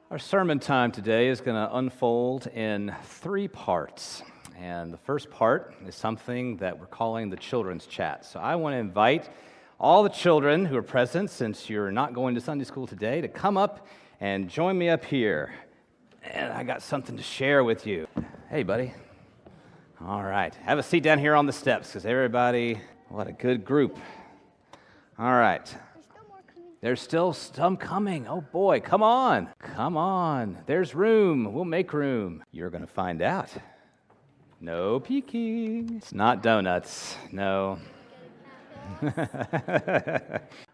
Our sermon time today is going to unfold in 3 parts. And the first part is something that we're calling the children's chat. So I want to invite all the children who are present, since you're not going to Sunday school today, to come up and join me up here. And I got something to share with you. Hey, buddy. All right. Have a seat down here on the steps, because everybody, what a good group. All right. There's still some coming. Oh, boy. Come on. Come on. There's room. We'll make room. You're going to find out. No peeking. It's not donuts. No.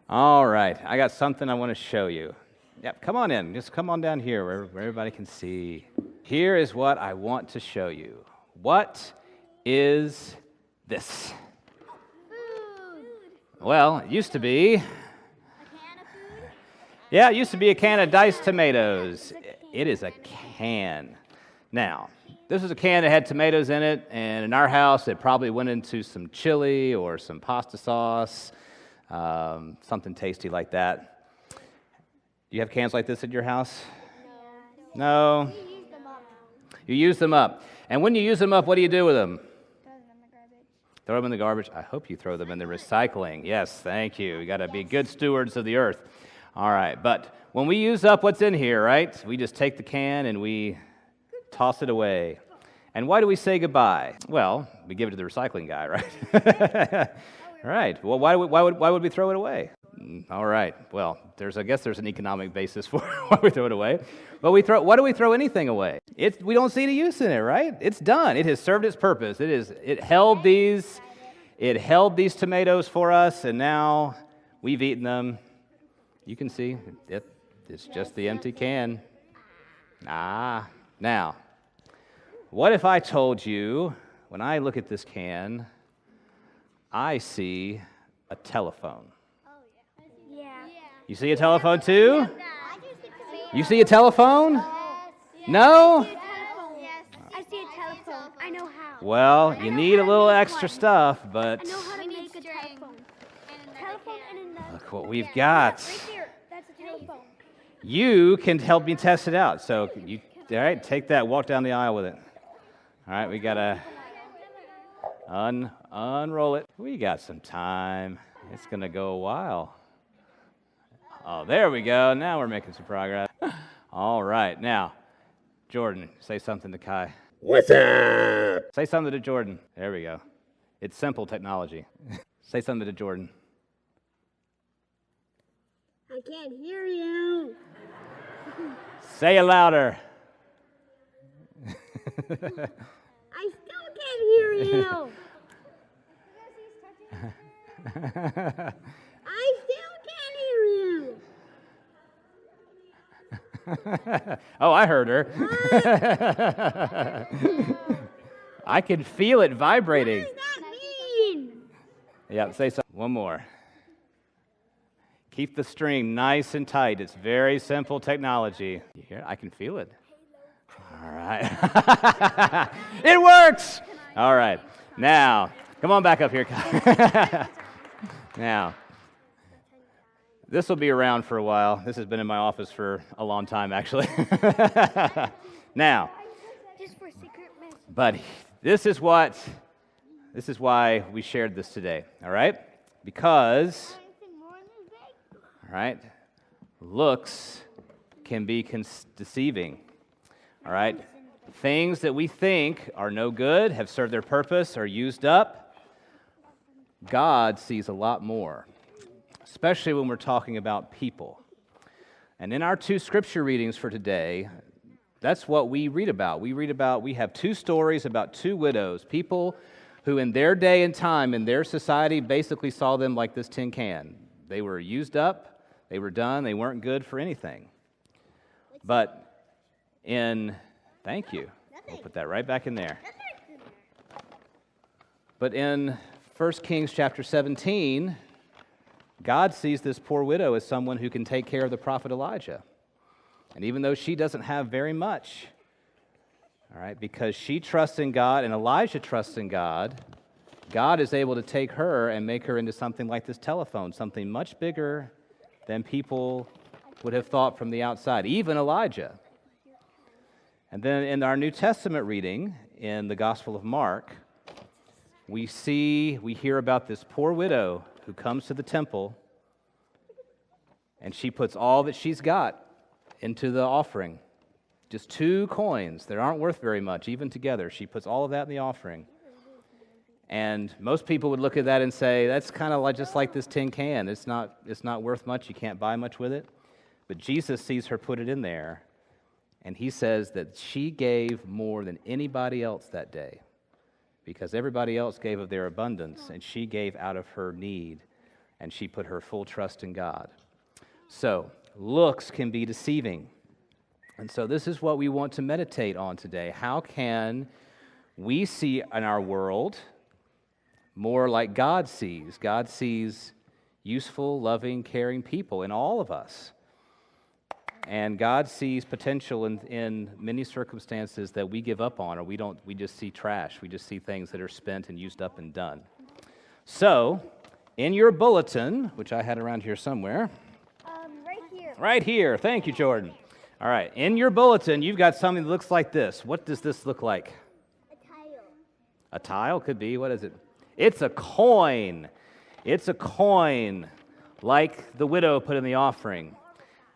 All right. I got something I want to show you. Yep. Come on in. Just come on down here where everybody can see. Here is what I want to show you. What is this? Food. Well, it used to be... Yeah, it used to be a can of diced tomatoes. It is a can. Now, this is a can that had tomatoes in it, and in our house, it probably went into some chili or some pasta sauce, something tasty like that. You have cans like this at your house? No? We use them up. You use them up. And when you use them up, what do you do with them? Throw them in the garbage. Throw them in the garbage? I hope you throw them in the recycling. Yes, thank you. You got to be good stewards of the earth. All right, but when we use up what's in here, right, we just take the can and we toss it away. And why do we say goodbye? Well, we give it to the recycling guy, right? Right. Well, why would we throw it away? All right. Well, I guess there's an economic basis for why we throw it away. But why do we throw anything away? We don't see any use in it, right? It's done. It has served its purpose. It held these tomatoes for us, and now we've eaten them. You can see it's just the empty can. Now, what if I told you, when I look at this can, I see a telephone? Yeah. You see a telephone too? You see a telephone? No? Yes. I see a telephone. I know how. Well, you need a little extra stuff, but I know how to make a telephone. Telephone and another. look what we've got. Right here. That's a telephone. You can help me test it out. So, all right, take that, walk down the aisle with it. All right, we got to unroll it. We got some time. It's going to go a while. Oh, there we go. Now we're making some progress. All right, now, Jordan, say something to Kai. What's up? Say something to Jordan. There we go. It's simple technology. Say something to Jordan. I can't hear you. Say it louder. I still can't hear you. I still can't hear you. Oh, I heard her. I can feel it vibrating. What does that mean? Yeah, say something. One more. Keep the string nice and tight. It's very simple technology. You hear it? I can feel it. All right. It works! All right. Now, come on back up here. Now, this will be around for a while. This has been in my office for a long time, actually. Now, Just for secret message. but this is why we shared this today, all right? Because, all right, looks can be deceiving, all right? Things that we think are no good, have served their purpose, are used up. God sees a lot more, especially when we're talking about people. And in our 2 scripture readings for today, that's what we read about. We have 2 stories about 2 widows, people who in their day and time, in their society, basically saw them like this tin can. They were used up, they were done, they weren't good for anything. But thank you. We'll put that right back in there. But in 1 Kings chapter 17, God sees this poor widow as someone who can take care of the prophet Elijah. And even though she doesn't have very much, all right, because she trusts in God and Elijah trusts in God, God is able to take her and make her into something like this telephone, something much bigger than people would have thought from the outside, even Elijah. And then in our New Testament reading, in the Gospel of Mark, we hear about this poor widow who comes to the temple, and she puts all that she's got into the offering. Just 2 coins that aren't worth very much, even together. She puts all of that in the offering. And most people would look at that and say, that's kind of like just like this tin can. It's not worth much. You can't buy much with it. But Jesus sees her put it in there, and he says that she gave more than anybody else that day, because everybody else gave of their abundance, and she gave out of her need, and she put her full trust in God. So, looks can be deceiving. And so this is what we want to meditate on today. How can we see in our world more like God sees? God sees useful, loving, caring people in all of us. And God sees potential in many circumstances that we give up on, or we just see trash. We just see things that are spent and used up and done. So, in your bulletin, which I had around here somewhere. Right here. Right here. Thank you, Jordan. All right. In your bulletin, you've got something that looks like this. What does this look like? A tile. A tile? Could be. What is it? It's a coin. It's a coin, like the widow put in the offering.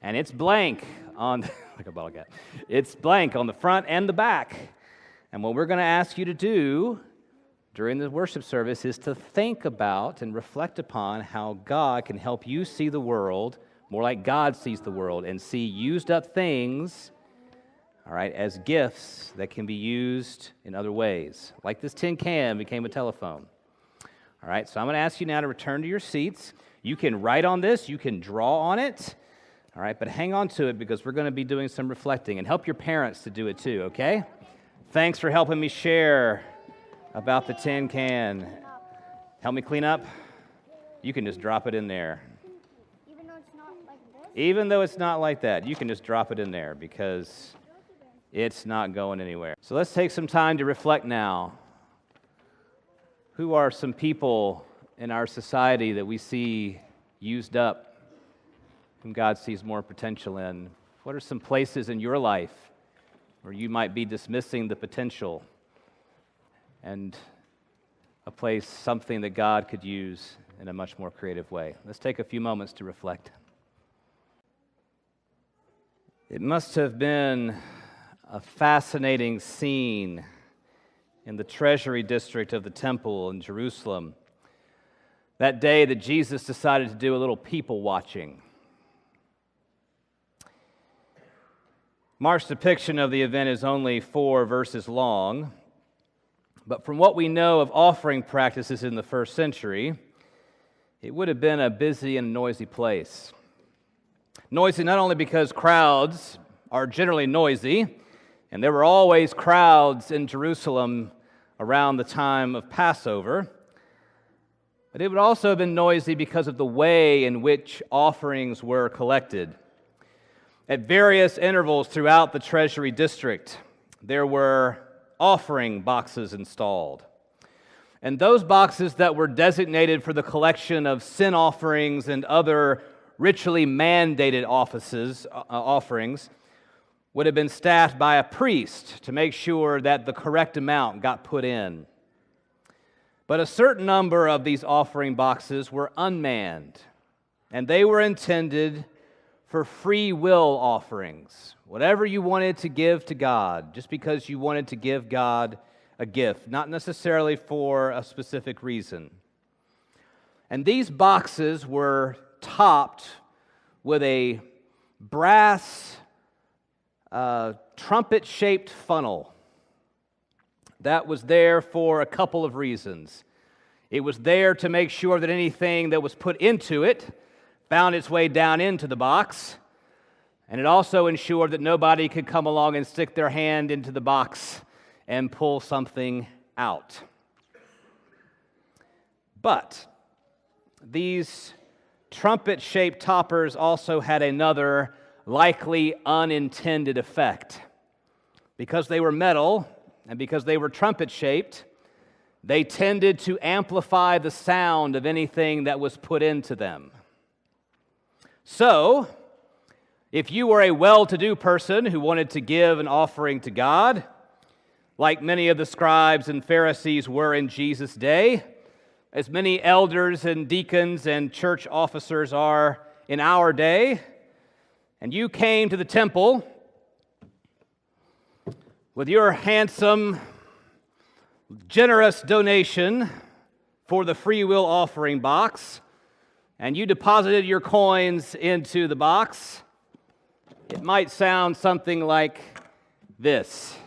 And it's blank on, like a bottle cap. It's blank on the front and the back. And what we're going to ask you to do during the worship service is to think about and reflect upon how God can help you see the world more like God sees the world, and see used up things, all right, as gifts that can be used in other ways. Like this tin can became a telephone. All right, so I'm going to ask you now to return to your seats. You can write on this, you can draw on it. All right, but hang on to it because we're going to be doing some reflecting, and help your parents to do it too, okay? Thanks for helping me share about the tin can. Help me clean up? You can just drop it in there. Even though it's not like this? Even though it's not like that, you can just drop it in there because it's not going anywhere. So let's take some time to reflect now. Who are some people in our society that we see used up, whom God sees more potential in? What are some places in your life where you might be dismissing the potential and a place, something that God could use in a much more creative way? Let's take a few moments to reflect. It must have been a fascinating scene in the treasury district of the temple in Jerusalem that day that Jesus decided to do a little people watching. Mark's depiction of the event is only 4 verses long, but from what we know of offering practices in the first century, it would have been a busy and noisy place. Noisy not only because crowds are generally noisy, and there were always crowds in Jerusalem around the time of Passover, but it would also have been noisy because of the way in which offerings were collected. At various intervals throughout the treasury district, there were offering boxes installed. And those boxes that were designated for the collection of sin offerings and other ritually mandated offerings would have been staffed by a priest to make sure that the correct amount got put in. But a certain number of these offering boxes were unmanned, and they were intended for free will offerings, whatever you wanted to give to God, just because you wanted to give God a gift, not necessarily for a specific reason. And these boxes were topped with a brass trumpet-shaped funnel that was there for a couple of reasons. It was there to make sure that anything that was put into it found its way down into the box, and it also ensured that nobody could come along and stick their hand into the box and pull something out. But these trumpet-shaped toppers also had another likely unintended effect. Because they were metal and because they were trumpet-shaped, they tended to amplify the sound of anything that was put into them. So, If you were a well-to-do person who wanted to give an offering to God, like many of the scribes and Pharisees were in Jesus' day, as many elders and deacons and church officers are in our day, and you came to the temple with your handsome, generous donation for the free will offering box, and you deposited your coins into the box, it might sound something like this.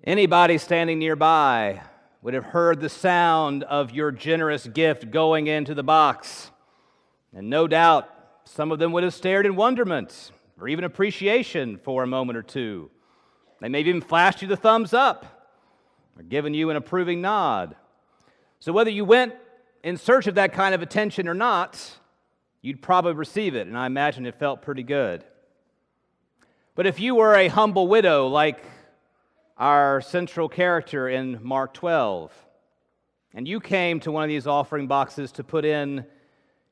Anybody standing nearby would have heard the sound of your generous gift going into the box. And no doubt, some of them would have stared in wonderment or even appreciation for a moment or two. They may have even flashed you the thumbs up or given you an approving nod. So whether you went in search of that kind of attention or not, you'd probably receive it, and I imagine it felt pretty good. But if you were a humble widow like our central character in Mark 12, and you came to one of these offering boxes to put in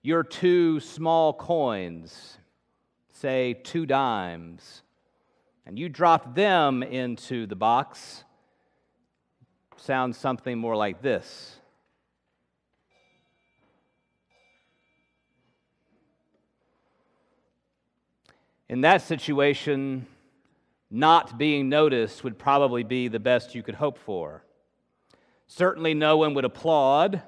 your 2 small coins, say 2 dimes, and you dropped them into the box, sounds something more like this. In that situation, not being noticed would probably be the best you could hope for. Certainly no one would applaud,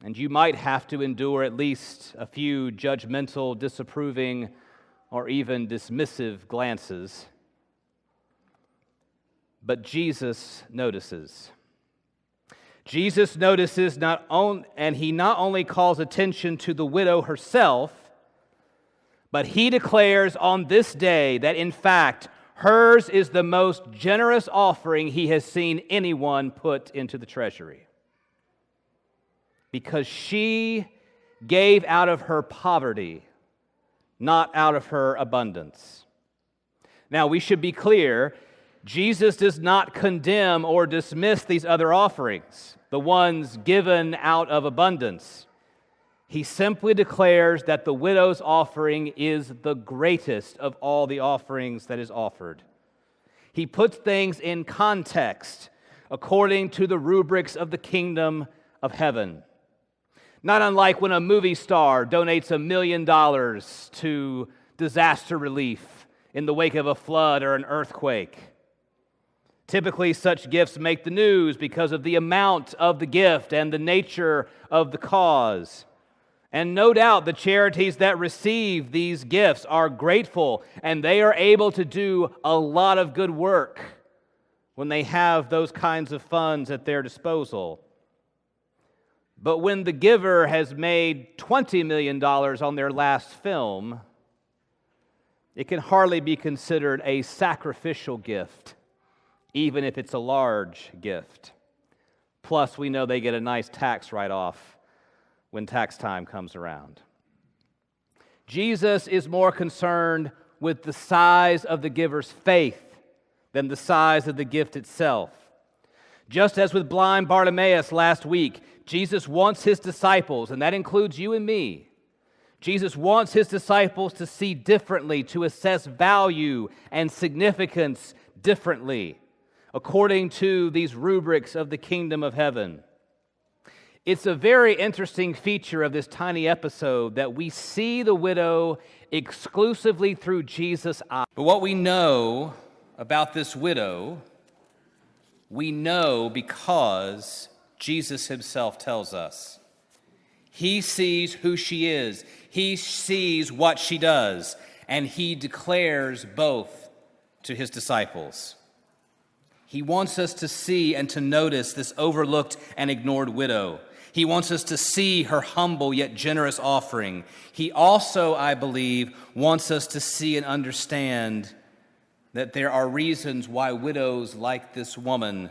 and you might have to endure at least a few judgmental, disapproving, or even dismissive glances. But Jesus notices. Jesus notices and he not only calls attention to the widow herself, but he declares on this day that in fact, hers is the most generous offering he has seen anyone put into the treasury. Because she gave out of her poverty, not out of her abundance. Now, we should be clear, Jesus does not condemn or dismiss these other offerings, the ones given out of abundance. He simply declares that the widow's offering is the greatest of all the offerings that is offered. He puts things in context according to the rubrics of the kingdom of heaven. Not unlike when a movie star donates $1 million to disaster relief in the wake of a flood or an earthquake. Typically, such gifts make the news because of the amount of the gift and the nature of the cause. And no doubt the charities that receive these gifts are grateful, and they are able to do a lot of good work when they have those kinds of funds at their disposal. But when the giver has made $20 million on their last film, it can hardly be considered a sacrificial gift, even if it's a large gift. Plus, we know they get a nice tax write-off when tax time comes around. Jesus is more concerned with the size of the giver's faith than the size of the gift itself. Just as with blind Bartimaeus last week, Jesus wants his disciples, and that includes you and me. Jesus wants his disciples to see differently, to assess value and significance differently, according to these rubrics of the kingdom of heaven. It's a very interesting feature of this tiny episode that we see the widow exclusively through Jesus' eyes. But what we know about this widow, we know because Jesus himself tells us. He sees who she is. He sees what she does, and he declares both to his disciples. He wants us to see and to notice this overlooked and ignored widow. He wants us to see her humble yet generous offering. He also, I believe, wants us to see and understand that there are reasons why widows like this woman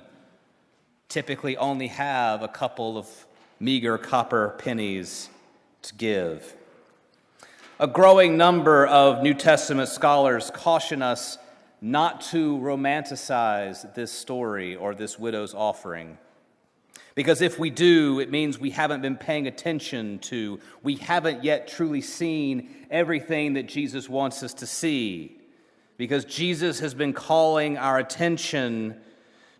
typically only have a couple of meager copper pennies to give. A growing number of New Testament scholars caution us not to romanticize this story or this widow's offering. Because if we do, it means we haven't been paying attention to, we haven't yet truly seen everything that Jesus wants us to see. Because Jesus has been calling our attention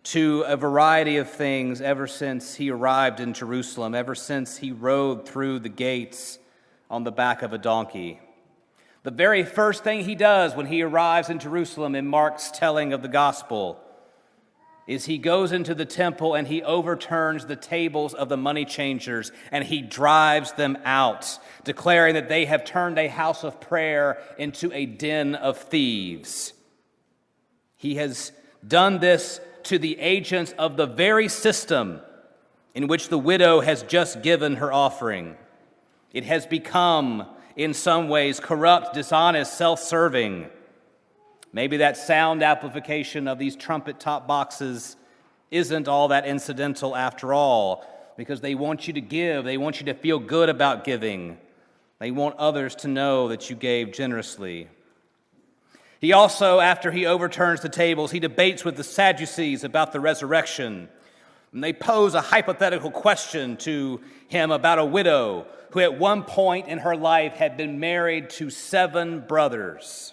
to a variety of things ever since he arrived in Jerusalem, ever since he rode through the gates on the back of a donkey. The very first thing he does when he arrives in Jerusalem in Mark's telling of the gospel is he goes into the temple and he overturns the tables of the money changers and he drives them out, declaring that they have turned a house of prayer into a den of thieves. He has done this to the agents of the very system in which the widow has just given her offering. It has become, in some ways, corrupt, dishonest, self-serving. Maybe that sound amplification of these trumpet top boxes isn't all that incidental after all, because they want you to give. They want you to feel good about giving. They want others to know that you gave generously. He also, after he overturns the tables, he debates with the Sadducees about the resurrection. And they pose a hypothetical question to him about a widow who at one point in her life had been married to 7 brothers.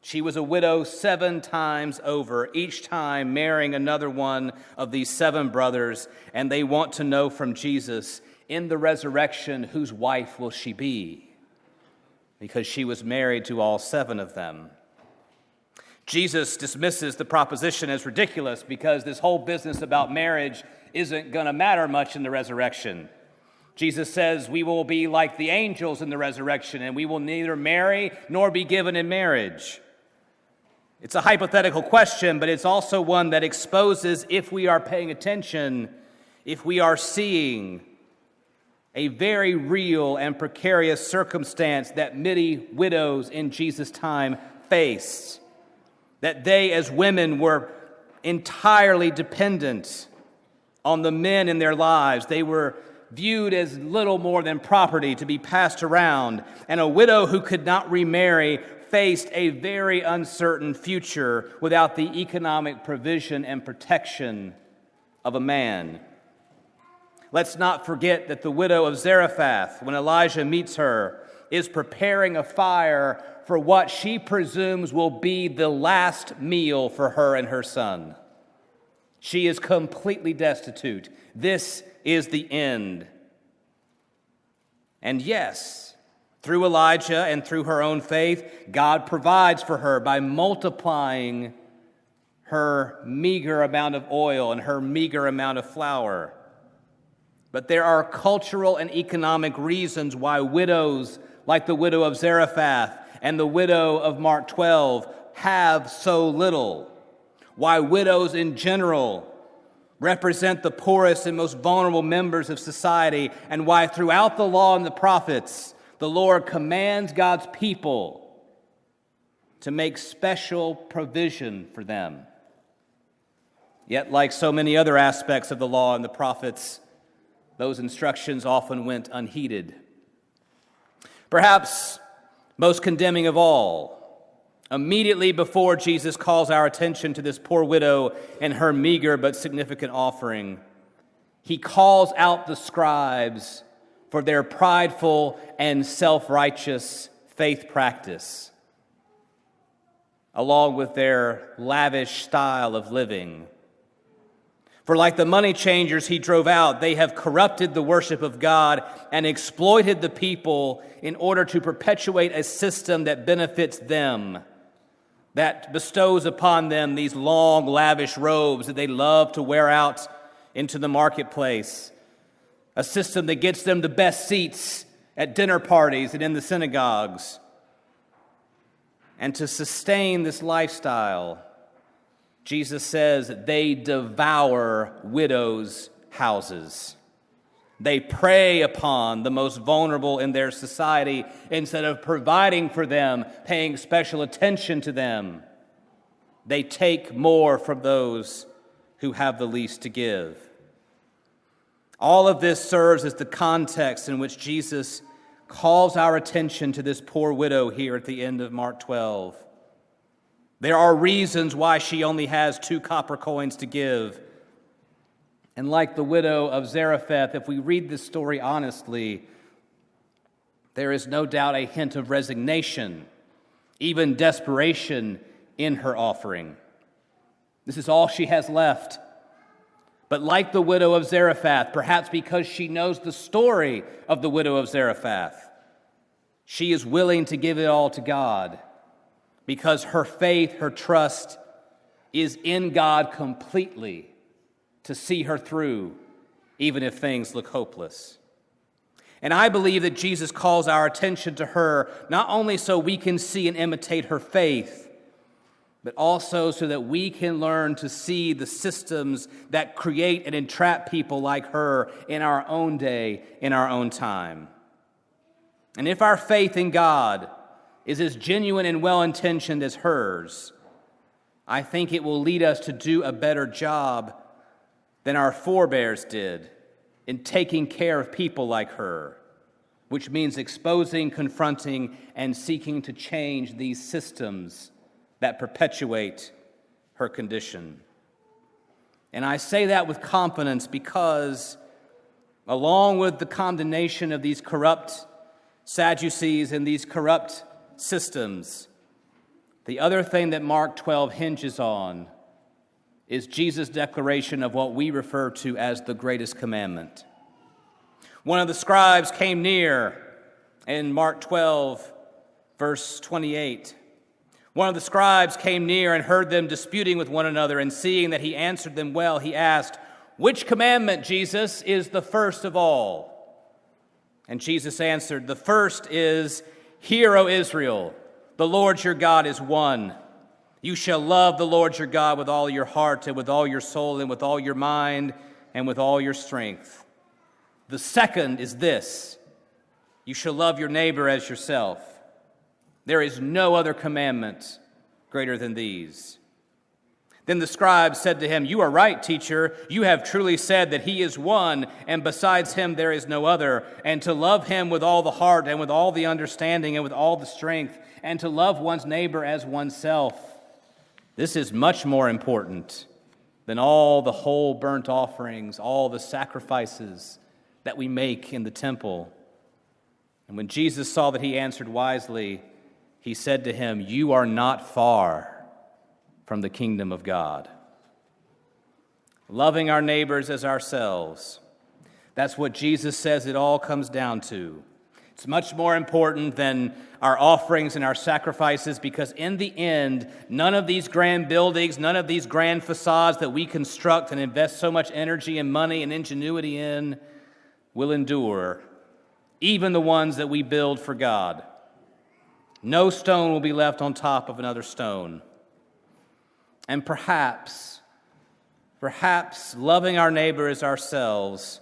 She was a widow 7 times over, each time marrying another one of these 7 brothers, and they want to know from Jesus, in the resurrection, whose wife will she be? Because she was married to all 7 of them. Jesus dismisses the proposition as ridiculous because this whole business about marriage isn't going to matter much in the resurrection. Jesus says we will be like the angels in the resurrection, and we will neither marry nor be given in marriage. It's a hypothetical question, but it's also one that exposes, if we are paying attention, if we are seeing a very real and precarious circumstance that many widows in Jesus' time faced, that they as women were entirely dependent on the men in their lives. They were viewed as little more than property to be passed around, and a widow who could not remarry faced a very uncertain future without the economic provision and protection of a man. Let's not forget that the widow of Zarephath, when Elijah meets her, is preparing a fire for what she presumes will be the last meal for her and her son. She is completely destitute. This is the end. And yes, through Elijah and through her own faith, God provides for her by multiplying her meager amount of oil and her meager amount of flour. But there are cultural and economic reasons why widows, like the widow of Zarephath and the widow of Mark 12, have so little. Why widows in general represent the poorest and most vulnerable members of society, and why throughout the law and the prophets, the Lord commands God's people to make special provision for them. Yet, like so many other aspects of the law and the prophets, those instructions often went unheeded. Perhaps most condemning of all, immediately before Jesus calls our attention to this poor widow and her meager but significant offering, he calls out the scribes for their prideful and self-righteous faith practice, along with their lavish style of living. For like the money changers he drove out, they have corrupted the worship of God and exploited the people in order to perpetuate a system that benefits them, that bestows upon them these long, lavish robes that they love to wear out into the marketplace, a system that gets them the best seats at dinner parties and in the synagogues. And to sustain this lifestyle, Jesus says they devour widows' houses. They prey upon the most vulnerable in their society instead of providing for them, paying special attention to them. They take more from those who have the least to give. All of this serves as the context in which Jesus calls our attention to this poor widow here at the end of Mark 12. There are reasons why she only has 2 copper coins to give. And like the widow of Zarephath, if we read this story honestly, there is no doubt a hint of resignation, even desperation in her offering. This is all she has left. But like the widow of Zarephath, perhaps because she knows the story of the widow of Zarephath, she is willing to give it all to God because her faith, her trust is in God completely to see her through, even if things look hopeless. And I believe that Jesus calls our attention to her not only so we can see and imitate her faith, but also so that we can learn to see the systems that create and entrap people like her in our own day, in our own time. And if our faith in God is as genuine and well-intentioned as hers, I think it will lead us to do a better job than our forebears did in taking care of people like her, which means exposing, confronting, and seeking to change these systems that perpetuate her condition. And I say that with confidence because, along with the condemnation of these corrupt Sadducees and these corrupt systems, the other thing that Mark 12 hinges on is Jesus' declaration of what we refer to as the greatest commandment. One of the scribes came near in Mark 12, verse 28. One of the scribes came near and heard them disputing with one another, and seeing that he answered them well, he asked, "Which commandment, Jesus, is the first of all?" And Jesus answered, "The first is, 'Hear, O Israel, the Lord your God is one. You shall love the Lord your God with all your heart and with all your soul and with all your mind and with all your strength. The second is this, you shall love your neighbor as yourself. There is no other commandment greater than these.' Then the scribe said to him, 'You are right, teacher. You have truly said that he is one, and besides him there is no other, and to love him with all the heart and with all the understanding and with all the strength, and to love one's neighbor as oneself. This is much more important than all the whole burnt offerings, all the sacrifices that we make in the temple.' And when Jesus saw that he answered wisely, he said to him, 'You are not far from the kingdom of God.'" Loving our neighbors as ourselves. That's what Jesus says it all comes down to. It's much more important than our offerings and our sacrifices, because in the end, none of these grand buildings, none of these grand facades that we construct and invest so much energy and money and ingenuity in will endure, even the ones that we build for God. No stone will be left on top of another stone. And perhaps loving our neighbor as ourselves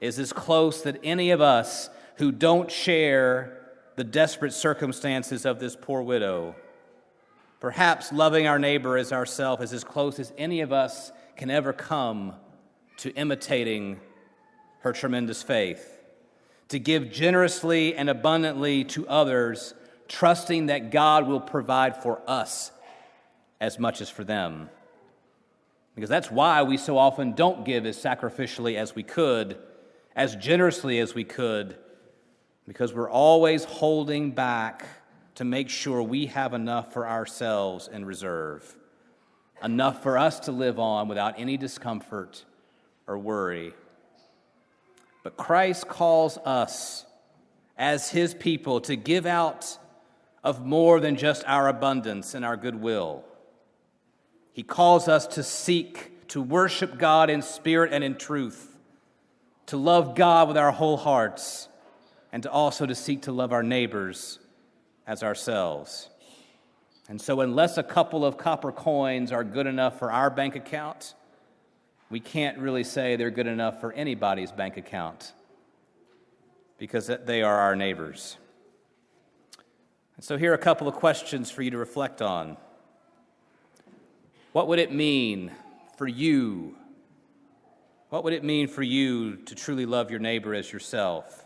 is as close that any of us who don't share the desperate circumstances of this poor widow, perhaps loving our neighbor as ourselves is as close as any of us can ever come to imitating her tremendous faith, to give generously and abundantly to others, trusting that God will provide for us as much as for them. Because that's why we so often don't give as sacrificially as we could, as generously as we could, because we're always holding back to make sure we have enough for ourselves in reserve, enough for us to live on without any discomfort or worry. But Christ calls us as his people to give out of more than just our abundance and our goodwill. He calls us to seek to worship God in spirit and in truth, to love God with our whole hearts, and to also to seek to love our neighbors as ourselves. And so unless a couple of copper coins are good enough for our bank account, we can't really say they're good enough for anybody's bank account, because they are our neighbors. And so here are a couple of questions for you to reflect on. What would it mean for you? What would it mean for you to truly love your neighbor as yourself?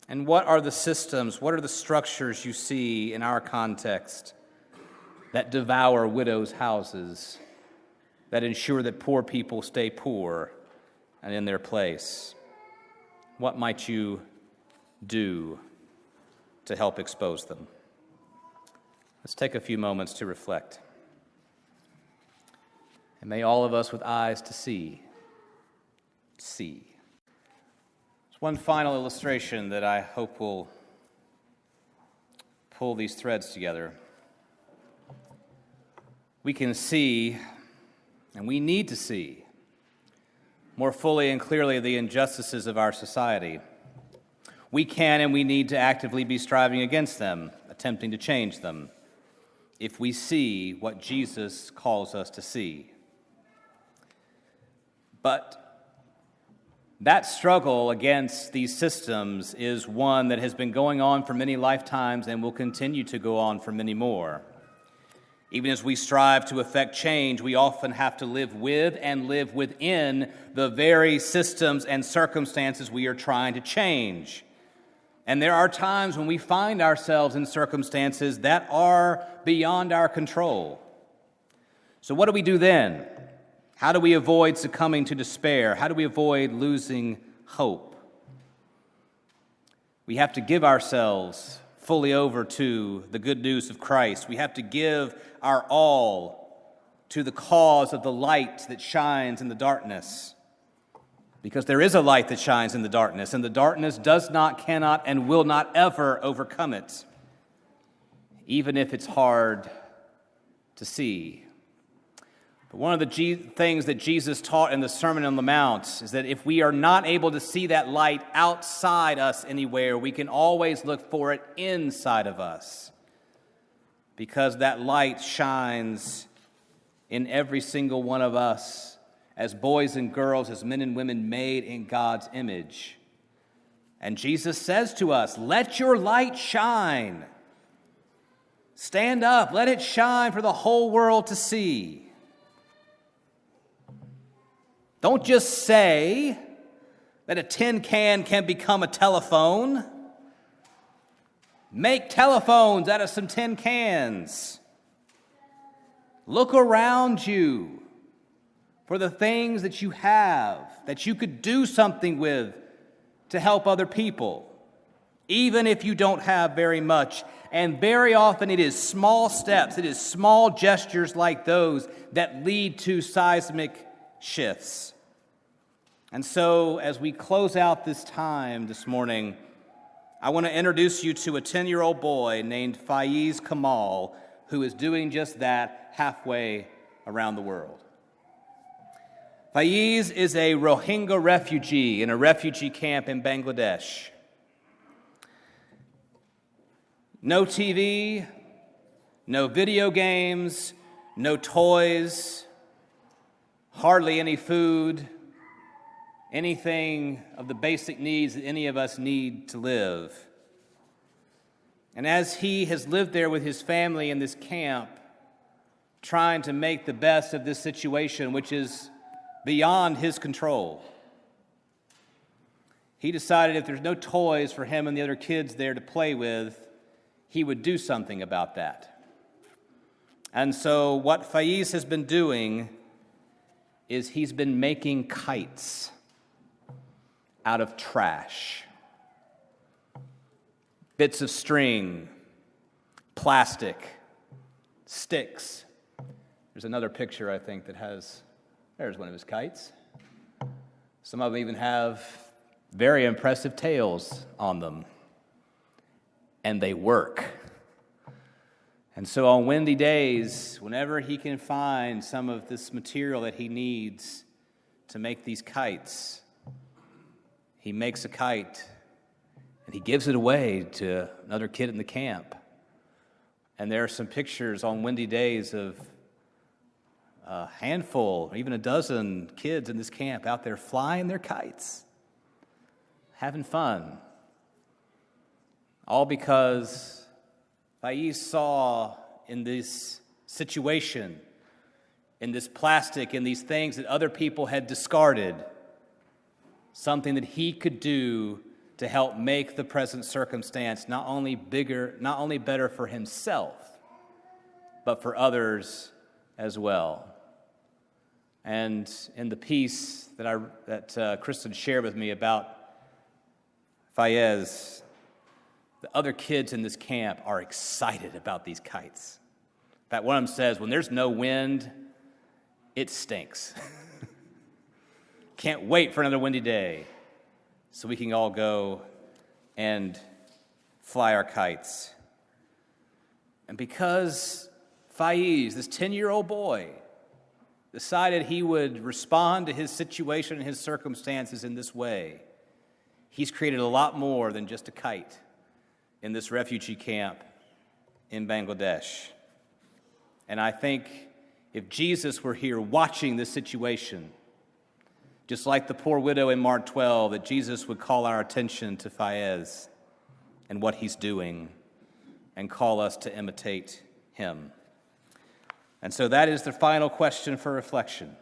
And what are the systems, what are the structures you see in our context that devour widows' houses, that ensure that poor people stay poor and in their place? What might you do to help expose them? Let's take a few moments to reflect. And may all of us with eyes to see. There's one final illustration that I hope will pull these threads together. We can see, and we need to see, more fully and clearly the injustices of our society. We can and we need to actively be striving against them, attempting to change them, if we see what Jesus calls us to see. But that struggle against these systems is one that has been going on for many lifetimes and will continue to go on for many more. Even as we strive to effect change, we often have to live with and live within the very systems and circumstances we are trying to change. And there are times when we find ourselves in circumstances that are beyond our control. So what do we do then? How do we avoid succumbing to despair? How do we avoid losing hope? We have to give ourselves fully over to the good news of Christ. We have to give our all to the cause of the light that shines in the darkness. Because there is a light that shines in the darkness, and the darkness does not, cannot, and will not ever overcome it, even if it's hard to see. But one of the things that Jesus taught in the Sermon on the Mount is that if we are not able to see that light outside us anywhere, we can always look for it inside of us, because that light shines in every single one of us as boys and girls, as men and women made in God's image. And Jesus says to us, let your light shine. Stand up, let it shine for the whole world to see. Don't just say that a tin can become a telephone. Make telephones out of some tin cans. Look around you for the things that you have, that you could do something with to help other people, even if you don't have very much. And very often it is small steps, it is small gestures like those that lead to seismic shifts. And so, as we close out this time this morning, I want to introduce you to a 10-year-old boy named Faiz Kamal, who is doing just that halfway around the world. Faiz is a Rohingya refugee in a refugee camp in Bangladesh. No TV, no video games, no toys, hardly any food, anything of the basic needs that any of us need to live. And as he has lived there with his family in this camp, trying to make the best of this situation, which is beyond his control, he decided if there's no toys for him and the other kids there to play with, he would do something about that. And so what Faiz has been doing is he's been making kites out of trash. Bits of string, plastic, sticks. There's another picture, I think, that has, there's one of his kites. Some of them even have very impressive tails on them. And they work. And so on windy days, whenever he can find some of this material that he needs to make these kites, he makes a kite and he gives it away to another kid in the camp. And there are some pictures on windy days of a handful, or even a dozen kids in this camp out there flying their kites, having fun. All because Faiz saw in this situation, in this plastic, in these things that other people had discarded, something that he could do to help make the present circumstance not only better for himself, but for others as well. And in the piece that Kristen shared with me about Fayez, the other kids in this camp are excited about these kites. In fact, one of them says, when there's no wind, it stinks. Can't wait for another windy day so we can all go and fly our kites. And because Faiz, this 10-year-old boy, decided he would respond to his situation and his circumstances in this way, he's created a lot more than just a kite in this refugee camp in Bangladesh. And I think if Jesus were here watching this situation, just like the poor widow in Mark 12, that Jesus would call our attention to Faiz and what he's doing and call us to imitate him. And so that is the final question for reflection.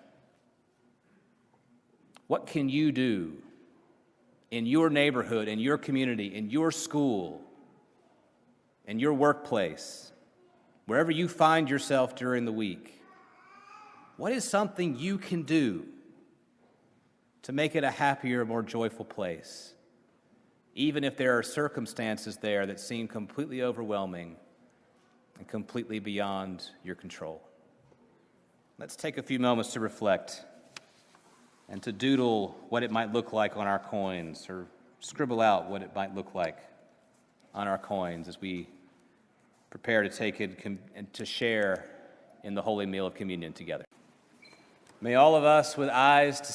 What can you do in your neighborhood, in your community, in your school, in your workplace, wherever you find yourself during the week? What is something you can do to make it a happier, more joyful place, even if there are circumstances there that seem completely overwhelming and completely beyond your control? Let's take a few moments to reflect and to doodle what it might look like on our coins, or scribble out what it might look like on our coins as we prepare to take it and to share in the holy meal of communion together. May all of us with eyes to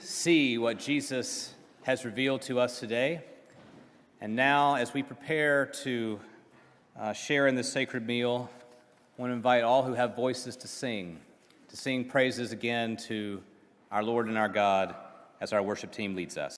see what Jesus has revealed to us today. And now, as we prepare to share in this sacred meal, I want to invite all who have voices to sing praises again to our Lord and our God as our worship team leads us.